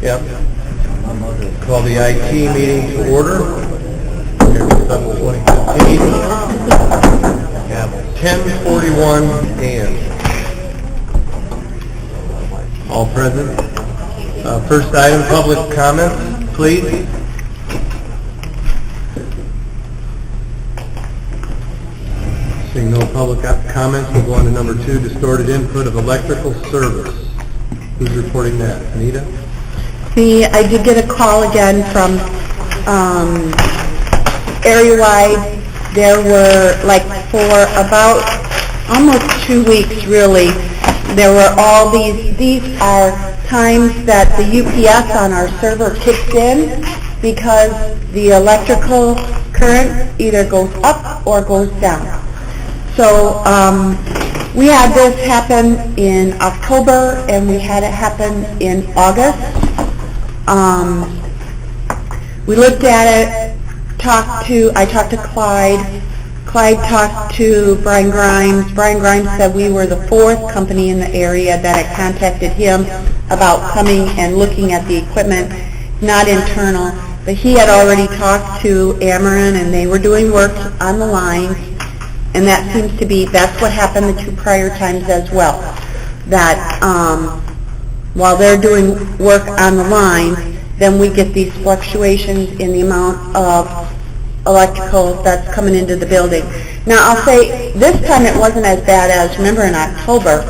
Yep. Call the IT meeting to order. Here, 7/2015. 10:41 a.m. All present. First item, public comments, please. Seeing no public comments, we'll go on to number 2, distorted input of electrical service. Who's reporting that? Anita? I did get a call again from area-wide. There were, for about almost 2 weeks, really, there were all these are times that the UPS on our server kicks in because the electrical current either goes up or goes down. So we had this happen in October, and we had it happen in August. We looked at it, I talked to Clyde. Clyde talked to Brian Grimes. Brian Grimes said we were the 4th company in the area that had contacted him about coming and looking at the equipment, not internal. But he had already talked to Ameren, and they were doing work on the lines. And that seems to be, that's what happened the 2 prior times as well. That while they're doing work on the line, then we get these fluctuations in the amount of electrical that's coming into the building. Now I'll say, this time it wasn't as bad as, remember in October,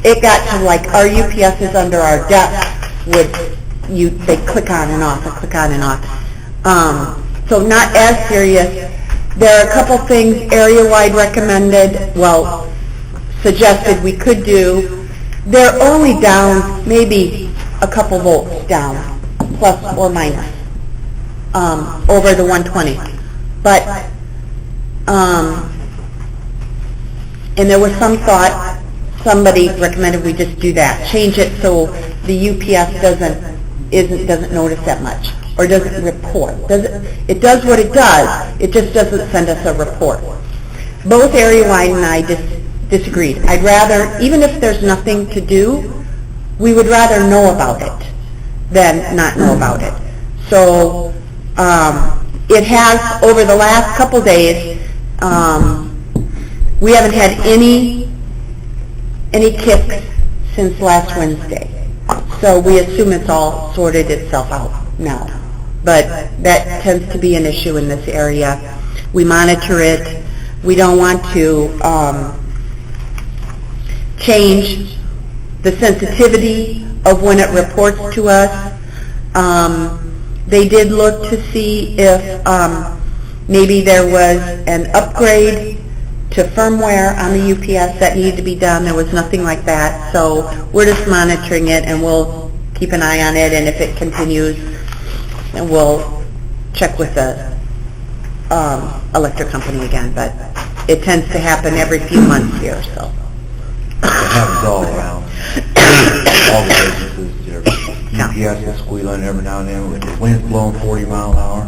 it got to our UPSs under our desk they click on and off, click on and off. So not as serious. There are a couple things area-wide suggested we could do. They're only down maybe a couple volts down, plus or minus, over the 120. But, and there was some thought, somebody recommended we just do that, change it so the UPS doesn't notice that much, or doesn't report. It does what it does, it just doesn't send us a report. Both area-wide and I disagreed. I'd rather, even if there's nothing to do, we would rather know about it than not know about it. So it has, over the last couple days, we haven't had any kicks since last Wednesday. So we assume it's all sorted itself out now. But that tends to be an issue in this area. We monitor it. We don't want to change the sensitivity of when it reports to us. They did look to see if maybe there was an upgrade to firmware on the UPS that needed to be done. There was nothing like that. So we're just monitoring it, and we'll keep an eye on it, and if it continues, and we'll check with the electric company again. But it tends to happen every few months here, so. It happens all around. All the businesses, UPS is squealing every now and then. With the wind's blowing 40 miles an hour.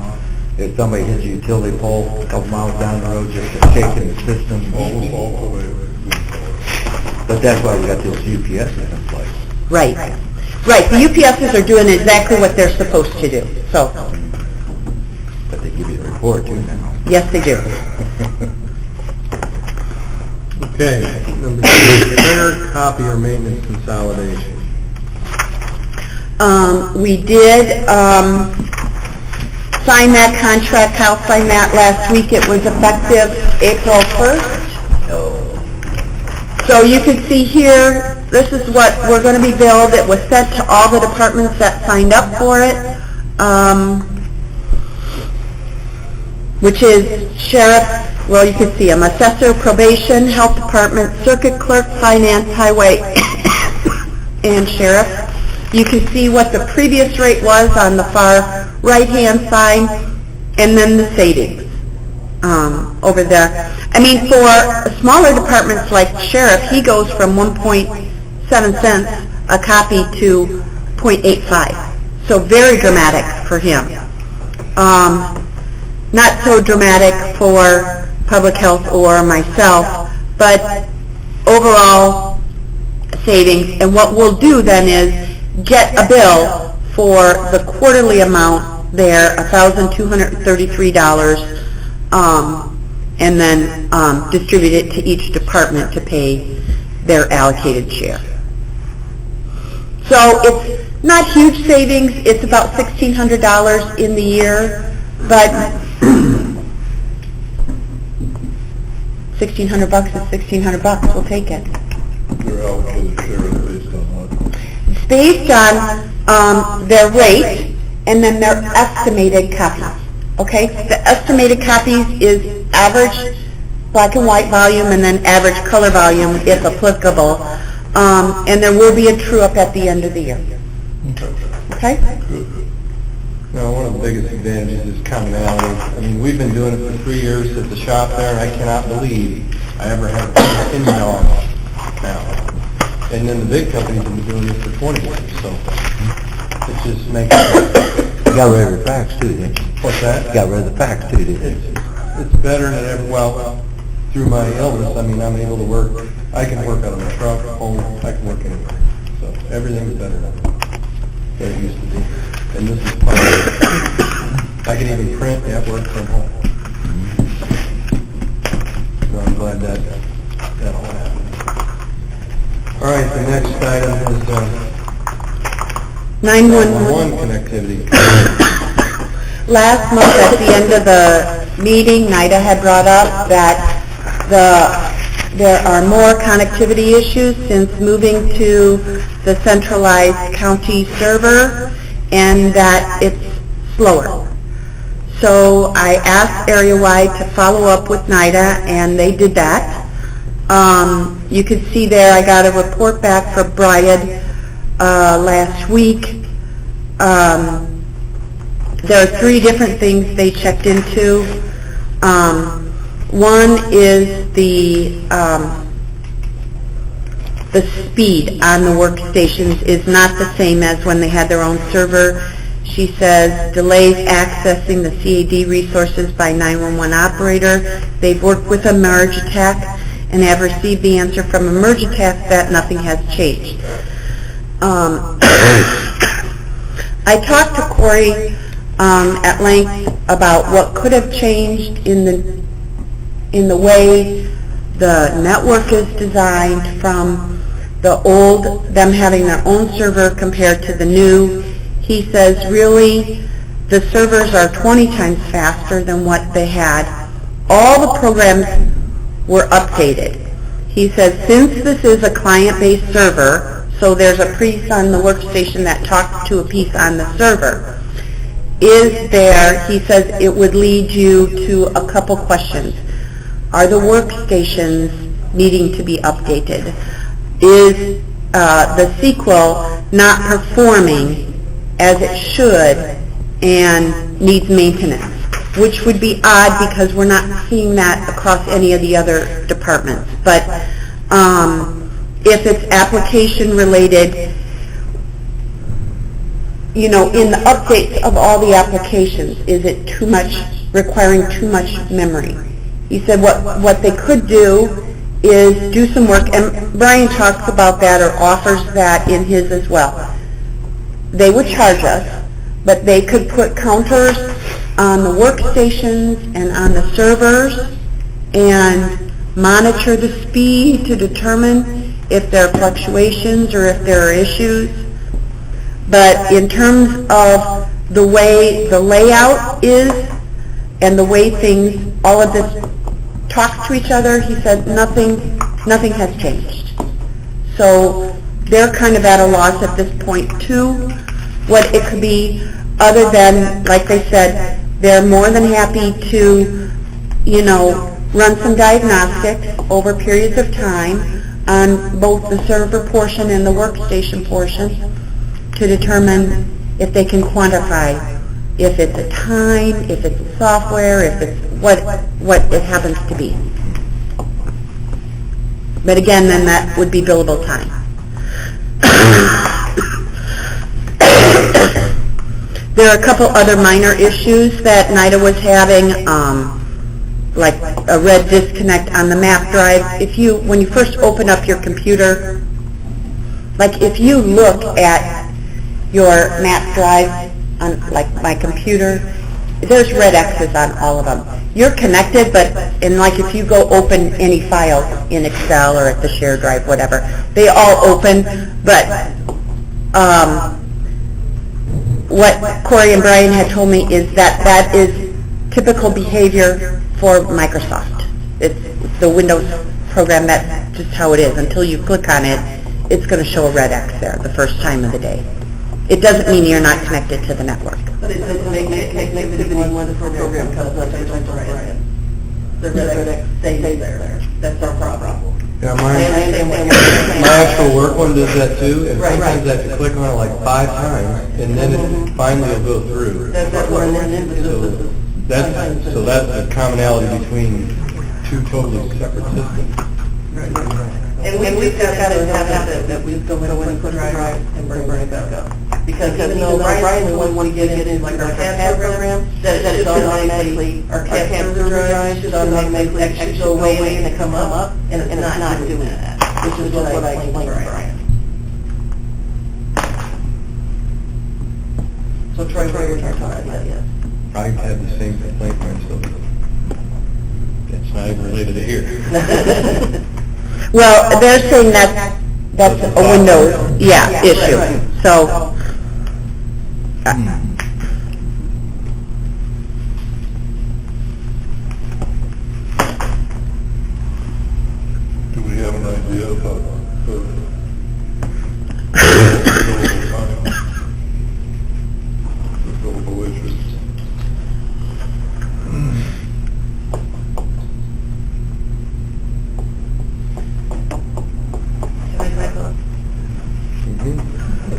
If somebody hits a utility pole a couple miles down the road, just a kick in the system. But that's why we got those UPSs in place. Right. Right. The UPSs are doing exactly what they're supposed to do. So. But they give you the report too now. Yes, they do. Okay. Number 2, printer copy or maintenance consolidation. We did sign that contract. Kyle signed that last week. It was effective April 1st. So you can see here, this is what we're going to be billed. It was sent to all the departments that signed up for it, which is sheriff, well, you can see them, assessor, probation, health department, circuit clerk, finance, highway, and sheriff. You can see what the previous rate was on the far right-hand side, and then the savings over there. I mean, for smaller departments like sheriff, he goes from 1.7 cents a copy to 0.85. So very dramatic for him. Not so dramatic for public health or myself, but overall savings. And what we'll do then is get a bill for the quarterly amount there, $1,233, and then distribute it to each department to pay their allocated share. So it's not huge savings. It's about $1,600 in the year, but $1,600 is $1,600. We'll take it. Their allocated share is based on what? It's based on their rate and then their estimated copies. Okay? The estimated copies is average black and white volume and then average color volume if applicable. And there will be a true-up at the end of the year. Okay? Now, one of the biggest advantages is commonality. I mean, we've been doing it for 3 years at the shop there, and I cannot believe I ever had an in-law now. And then the big companies have been doing it for 20 years, so it just makes sense. You got rid of the fax too, didn't you? What's that? You got rid of the fax too, didn't you? It's better than ever. Well, through my illness, I mean, I'm able to work. I can work out of my truck, home, I can work anywhere. So everything's better now than it used to be. And this is part of it. I can even print at work from home. So I'm glad that all happened. All right, the next item is 911 connectivity. Last month, at the end of the meeting, NIDA had brought up that there are more connectivity issues since moving to the centralized county server, and that it's slower. So I asked area-wide to follow up with NIDA, and they did that. You can see there I got a report back for Bryan last week. There are 3 different things they checked into. One is the speed on the workstations is not the same as when they had their own server. She says delays accessing the CAD resources by 911 operator. They've worked with Emergitech and have received the answer from Emergitech that nothing has changed. I talked to Corey at length about what could have changed in the way the network is designed from the old, them having their own server compared to the new. He says really the servers are 20 times faster than what they had. All the programs were updated. He says since this is a client-based server, so there's a piece on the workstation that talks to a piece on the server, he says it would lead you to a couple questions. Are the workstations needing to be updated? Is the SQL not performing as it should and needs maintenance? Which would be odd because we're not seeing that across any of the other departments. But if it's application related, you know, in the updates of all the applications, is it too much, requiring too much memory? He said what they could do is do some work, and Bryan talks about that or offers that in his as well. They would charge us, but they could put counters on the workstations and on the servers and monitor the speed to determine if there are fluctuations or if there are issues. But in terms of the way the layout is and the way things, all of this talks to each other, he said nothing has changed. So they're kind of at a loss at this point too, what it could be, other than, like they said, they're more than happy to, you know, run some diagnostics over periods of time on both the server portion and the workstation portion to determine if they can quantify if it's a time, if it's a software, if it's what it happens to be. But again, then that would be billable time. There are a couple other minor issues that NIDA was having, like a red disconnect on the map drive. When you first open up your computer, like if you look at your map drive on, like my computer, there's red X's on all of them. You're connected, but, and like if you go open any file in Excel or at the share drive, whatever, they all open, but what Corey and Brian had told me is that that is typical behavior for Microsoft. It's the Windows program, that's just how it is. Until you click on it, it's going to show a red X there the first time of the day. It doesn't mean you're not connected to the network. But it doesn't make connectivity when the program comes up, it's like Brian. The red X stays there. That's our problem. Yeah, my actual work one does that too, and sometimes I have to click on it like 5 times, and then it finally will go through. That's what So that's the commonality between 2 totally separate systems. And we've got to have that we go in and put our drive and bring it back up. Because even though Brian, when we get into like our CAD program, that should automatically, our CAD server drive should automatically actually go away and come up, and it's not doing that, which is what I explained to Brian. So Troy, we're talking about that. I've had the same complaint myself. It's not even related to here. Well, they're saying that's a Windows, yeah, issue. So, Do we have an idea of the billable issues?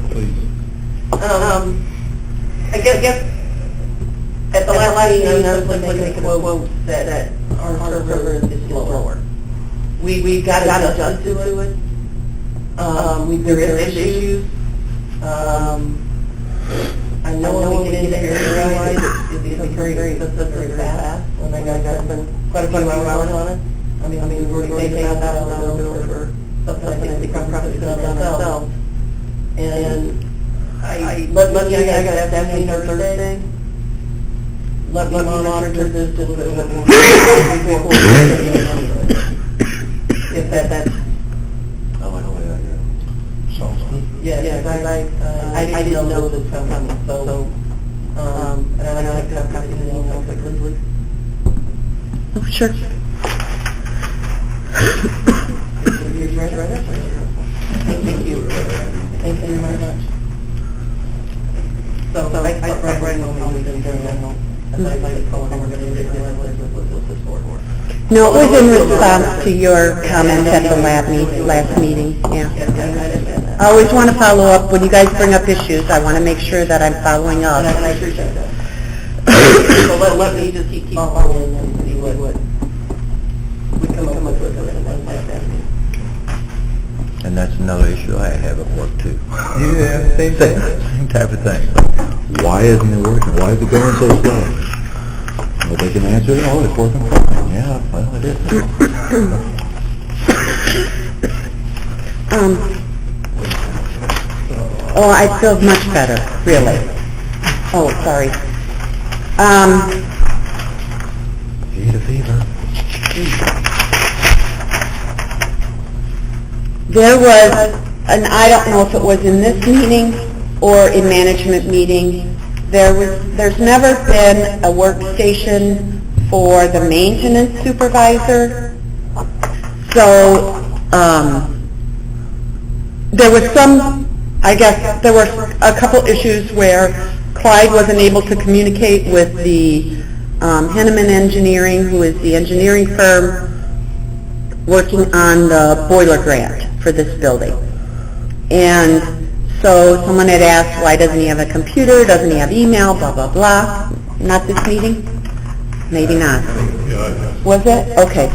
Please. I guess at the last meeting, I was looking at quote that our server is slower. We've got to adjust to it. There is issues. I know when we get into area-wise, it becomes very fast, and I got quite a few hours on it. I mean, we've already taken about an hour for something I think we probably could have done ourselves. And I got that meeting on Thursday. Let me monitor this just a little bit more. If that's... Oh, I know what that is. Sounds good. Yeah, I didn't know this was coming, so, and I like to have copies of the email quickly. oh, sure. Thank you. Thank you very much. So I thought right now we didn't do that. I thought we're going to do this for. No, it was in response to your comments at the last meeting, yeah. I always want to follow up, when you guys bring up issues, I want to make sure that I'm following up. And I appreciate that. So let me just keep following and see what we come up with and like that. And that's another issue I have at work too. Yeah, same thing. Same type of thing. Why isn't it working? Why is it going so slow? Well, they can answer it, oh, it's working fine. Yeah, well, it is. Oh, I feel much better, really. Oh, sorry. Feed a fever. There was, and I don't know if it was in this meeting or in management meeting, there's never been a workstation for the maintenance supervisor. So, there was some, I guess, there were a couple issues where Clyde wasn't able to communicate with the Henneman Engineering, who is the engineering firm working on the boiler grant for this building. And so someone had asked, why doesn't he have a computer, doesn't he have email, blah, blah, blah. Not this meeting? Maybe not. Was it? Okay.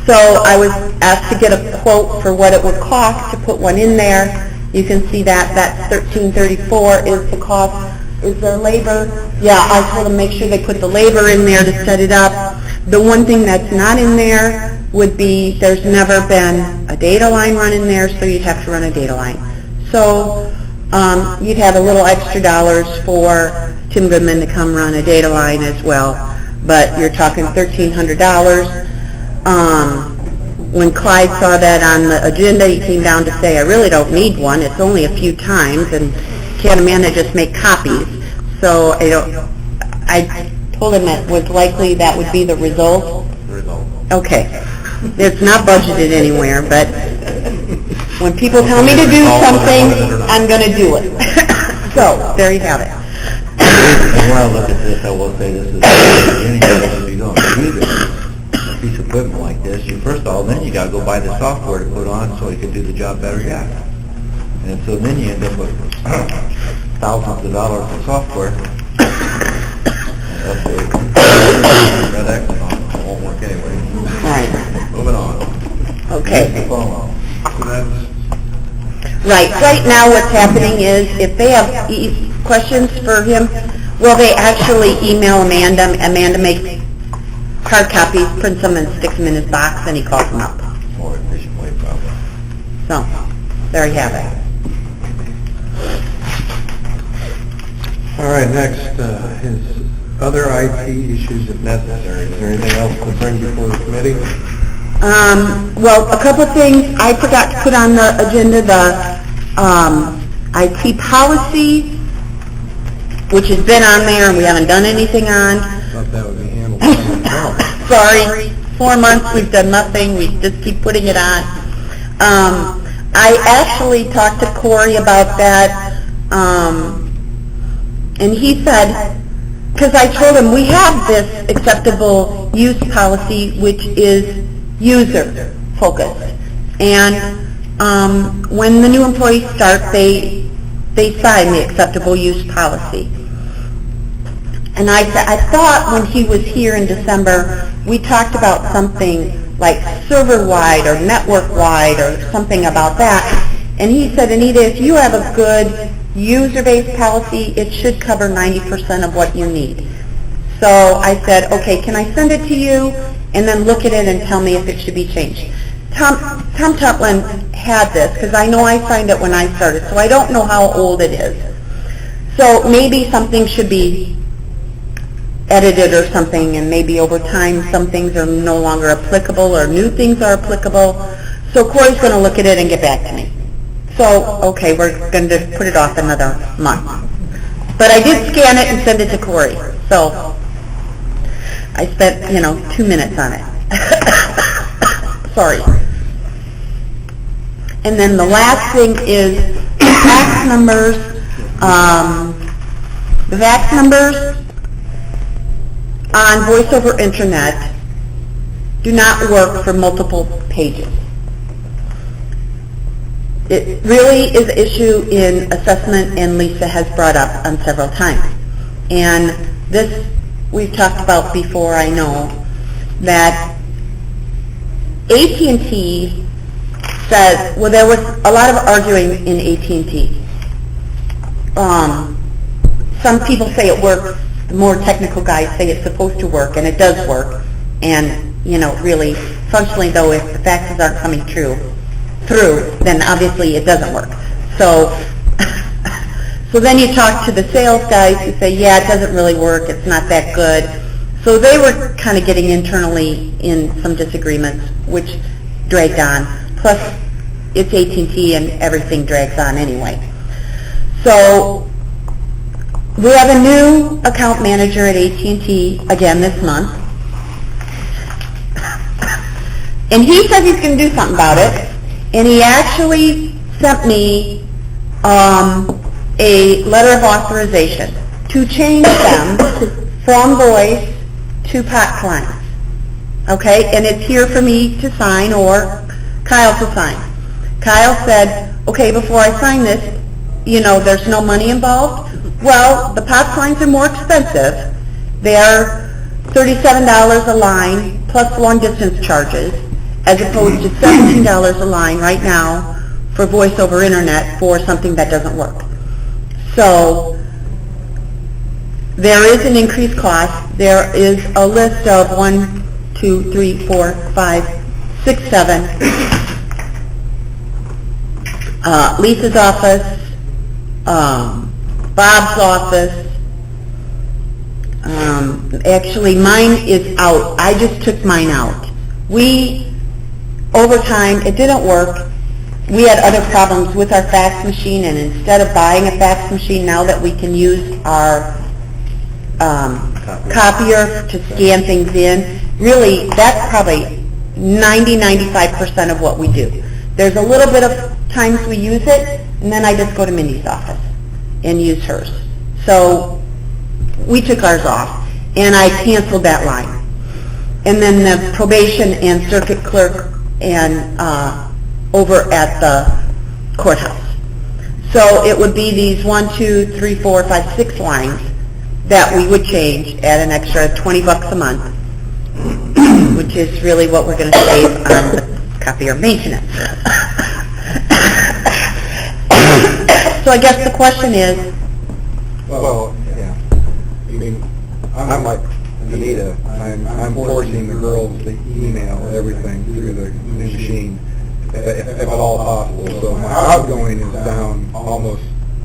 So I was asked to get a quote for what it would cost to put one in there. You can see that's $13.34 is the cost. Is there labor? Yeah, I told them make sure they put the labor in there to set it up. The one thing that's not in there would be there's never been a data line run in there, so you'd have to run a data line. So you'd have a little extra dollars for Tim Goodman to come run a data line as well, but you're talking $1,300. When Clyde saw that on the agenda, he came down to say, I really don't need one, it's only a few times, and can't Amanda just make copies? So I told him it was likely that would be the result. Okay. It's not budgeted anywhere, but when people tell me to do something, I'm going to do it. So, there you have it. And when I look at this, I will say this is the beginning of what you're doing. Use it. A piece of equipment like this, first of all, then you got to go buy the software to put on so you can do the job better yet. And so then you end up with thousands of dollars in software. Update. Red X won't work anyway. Right. Moving on. Okay. So Right now what's happening is if they have questions for him, well, they actually email Amanda. Amanda makes hard copies, prints them and sticks them in his box, and he calls them up. More efficient way, probably. So, there you have it. All right, next is other IT issues if necessary. Is there anything else to bring before the committee? Well, a couple of things. I forgot to put on the agenda the IT policy, which has been on there and we haven't done anything on. I thought that would be handled by myself. Sorry, 4 months we've done nothing. We just keep putting it on. I actually talked to Corey about that, and he said, because I told him we have this acceptable use policy, which is user focused, and when the new employees start, they sign the acceptable use policy. And I thought when he was here in December, we talked about something like server-wide or network-wide or something about that. And he said, Anita, if you have a good user-based policy, it should cover 90% of what you need. So I said, okay, can I send it to you and then look at it and tell me if it should be changed? Tom Tutland had this, because I know I signed it when I started, so I don't know how old it is. So maybe something should be edited or something, and maybe over time some things are no longer applicable or new things are applicable. So Corey's going to look at it and get back to me. So, okay, we're going to put it off another month. But I did scan it and send it to Corey, so I spent, 2 minutes on it. Sorry. And then the last thing is fax numbers. The fax numbers on Voice over Internet do not work for multiple pages. It really is an issue in assessment, and Lisa has brought up on several times. And this we've talked about before, I know, that AT&T says, well, there was a lot of arguing in AT&T. Some people say it works, the more technical guys say it's supposed to work, and it does work. And, really, functionally though, if the faxes aren't coming through, then obviously it doesn't work. So, so then you talk to the sales guys who say, yeah, it doesn't really work, it's not that good. So they were kind of getting internally in some disagreements, which dragged on. Plus, it's AT&T and everything drags on anyway. So, we have a new account manager at AT&T again this month. And he said he's going to do something about it. And he actually sent me a letter of authorization to change them from voice to POTS lines. Okay? And it's here for me to sign or Kyle to sign. Kyle said, okay, before I sign this, there's no money involved. Well, the POTS lines are more expensive. They are $37 a line plus long distance charges, as opposed to $17 a line right now for voice over internet for something that doesn't work. So there is an increased cost. There is a list of 1, 2, 3, 4, 5, 6, 7. Lisa's office, Bob's office. Actually, mine is out. I just took mine out. Over time, it didn't work. We had other problems with our fax machine, and instead of buying a fax machine, now that we can use our copier to scan things in, really, that's probably 90-95% of what we do. There's a little bit of times we use it, and then I just go to Mindy's office and use hers. So we took ours off, and I canceled that line. And then the probation and circuit clerk and over at the courthouse. So it would be these 1, 2, 3, 4, 5, 6 lines that we would change at an extra $20 a month, which is really what we're going to save on the copier maintenance. So I guess the question is, Well, yeah. I mean, I'm like Anita. I'm forcing the girls to email everything through the new machine, if at all possible. So my outgoing is down almost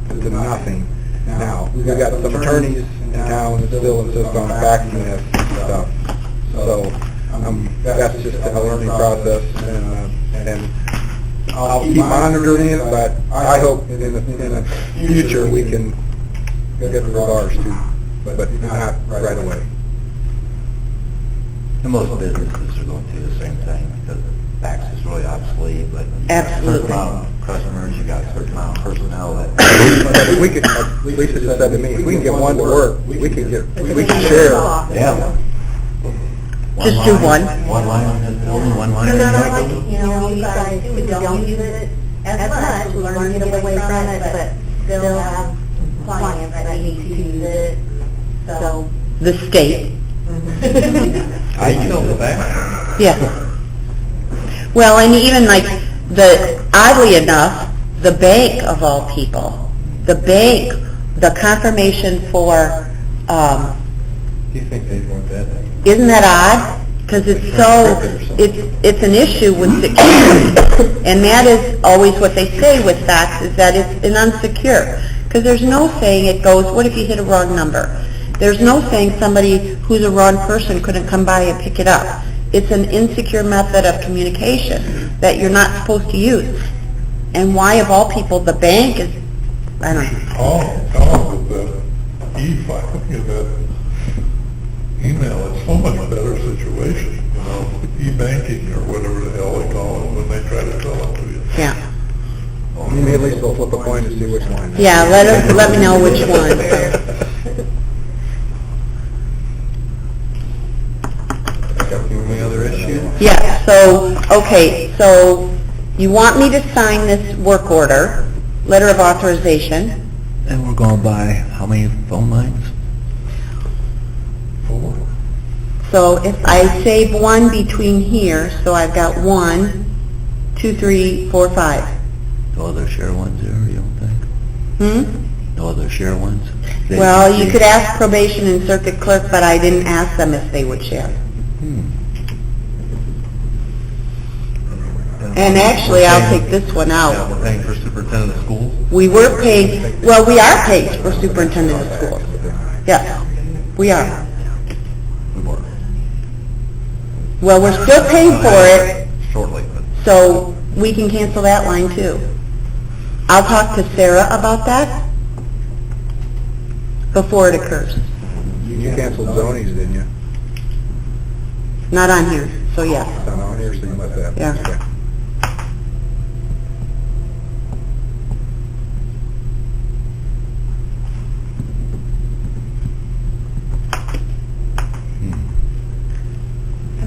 to nothing now. We've got some attorneys in town that still insist on faxing this stuff. So that's just a learning process, and I'll keep monitoring it, but I hope in the future we can get rid of ours too, but not right away. And most businesses are going through the same thing, because fax is really obsolete, but Absolutely. certain amount of customers, you got a certain amount of personnel that... We could, Lisa just said to me, if we can get one to work, we can share. Yeah. Just do one. One line on this building, one line on Because that I building. you guys too, don't use it as much, we learn to get away from it, but still have clients that need to use it, so. The state. I use the fax. Yeah. Well, and even like oddly enough, the bank of all people, the confirmation for, Do you think they'd want that? isn't that odd? Because it's an issue with security. And that is always what they say with fax, is that it's an unsecure. Because there's no saying it goes, what if you hit a wrong number? There's no saying somebody who's a wrong person couldn't come by and pick it up. It's an insecure method of communication that you're not supposed to use. And why, of all people, the bank is, I don't know. Tom, with that e-file, that email, it's so much better situation, e-banking or whatever the hell they call it when they try to sell it to you. Yeah. Maybe at least we'll flip a coin to see which one. Yeah, let me know which one. Any other issues? Yeah, so you want me to sign this work order, letter of authorization. And we're going to buy how many phone lines? 4. So if I save one between here, so I've got 1, 2, 3, 4, 5. No other share ones there, you don't think? Hmm? No other share ones? Well, you could ask probation and circuit clerk, but I didn't ask them if they would share. And actually, I'll take this one Yeah, out. we're paying for superintendent of schools? We were paid, well, we are paid for superintendent of schools. Yes, we are. We were. Well, we're still paying for it, Shortly, but so we can cancel that line too. I'll talk to Sarah about that before it occurs. You canceled Zonies, didn't you? Not on here, so yes. It's not on here, so you must have. Yeah. Okay.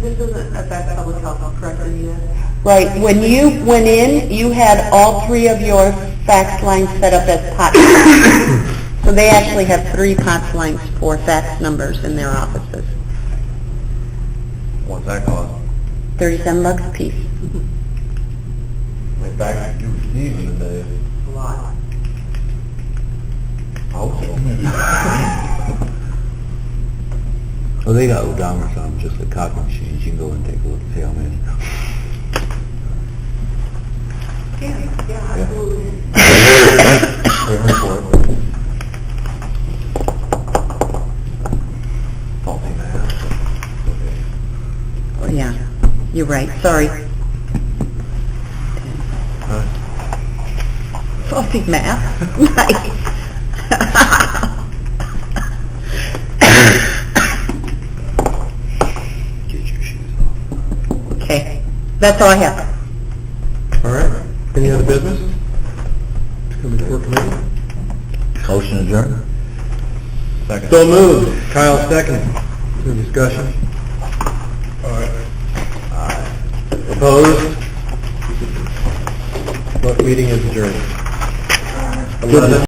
This doesn't affect public health, correct, Anita? Right, when you went in, you had all 3 of your fax lines set up as POTS. So they actually have 3 POTS lines for fax numbers in their offices. what's that cost? $37 a piece. In fact, you received in the day. A lot. I hope so. Well, they got odometer on them, just like copy machines. You can go and take a look and see how many. Yeah, absolutely. Payment for it. sorry. Faulty math. Right. Get your shoes off. Okay, that's all I have. All right. Any other business? Come before committee? Motion adjourned? Second. So moved. Kyle second. Any discussion? All right. Opposed? Meeting is adjourned. 11.